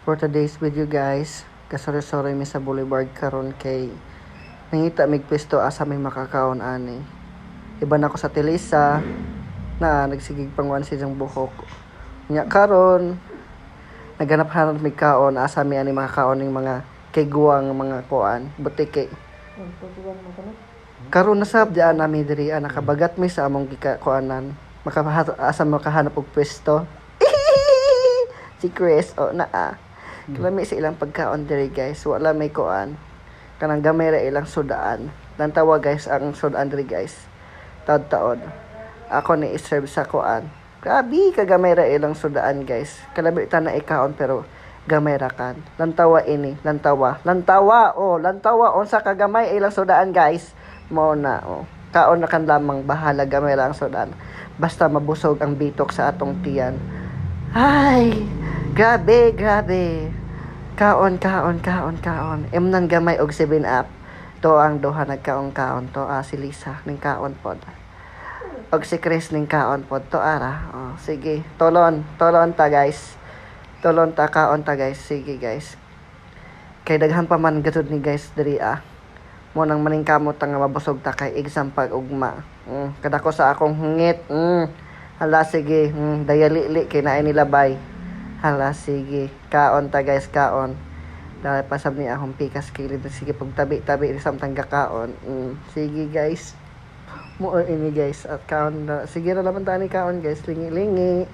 For today's video guys, kasori-sori mi sa Boulevard karon kay nangita mig pwesto asa may makakaon ani. Iba na ko sa Telisa na nagsigig panguan si jang buhok. Nya karon naghanap-hanap mig kaon asa mi ani makakaon ning mga kiguang mga kuan, butike. Karon nasab diyan nami diri nakabagat mi sa among gikakuanan. Asa makahanap og pwesto. Si Chris Kalami sa ilang pagkaon diri guys. Wala may kuan. Kanang gamay ra ilang sudaan. Lantawa guys ang sudaan diri guys. Taod-taod. Ako ni iserve sa kuan. Grabe kagamay ra ilang sudaan guys. Kalami ta na ikaon pero gamay ra kan. Lantawa ini, lantawa. Lantawa unsa kagamay ilang sudaan guys. Mao na Kaon na kan lamang bahala gamay ra ang sudaan. Basta mabusog ang bitok sa atong tiyan. Ay, grabe. Kaon. Nang gamay og 7-up. To ang duha nagkaon-kaon to si Lisa ning kaon pod. Og si Chris ning kaon pod to ara. Sige, tolon ta guys. Tolon ta kaon ta guys. Sige guys. Kay daghan pa man gatud ni guys diri mo nang maningkamot nga mabusog ta kay exam pag ugma. Kada ko sa akong hungit. Hala sige, dayali kay naay nilabay. Hala sige, kaon ta guys, kaon. Dahil pasab ni akong pikas kilid sige pagtabi-tabi samtang gakaon. Sige guys. Mo ini guys at kaon na. Sige ra laman tani kaon guys, lingi-lingi.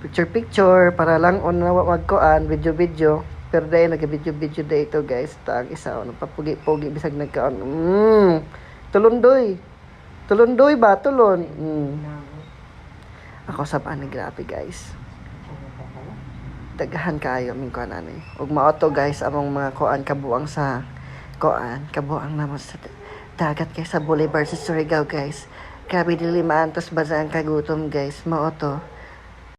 Picture para lang on na magkuan, video. Pero dahil nag-video ito guys. Tag isa papugi-pugi bisag nagkaon. Tulundoy ba? Tulon. Ako sa pani grabe guys. Daghan kayo min kuan ani. Ug mao to guys among mga kuan kabuang sa kabuang naman sa dagat kay sa Boulevard sa Surigao guys. Grabe dili maantos ba ang kagutom guys. Mao to.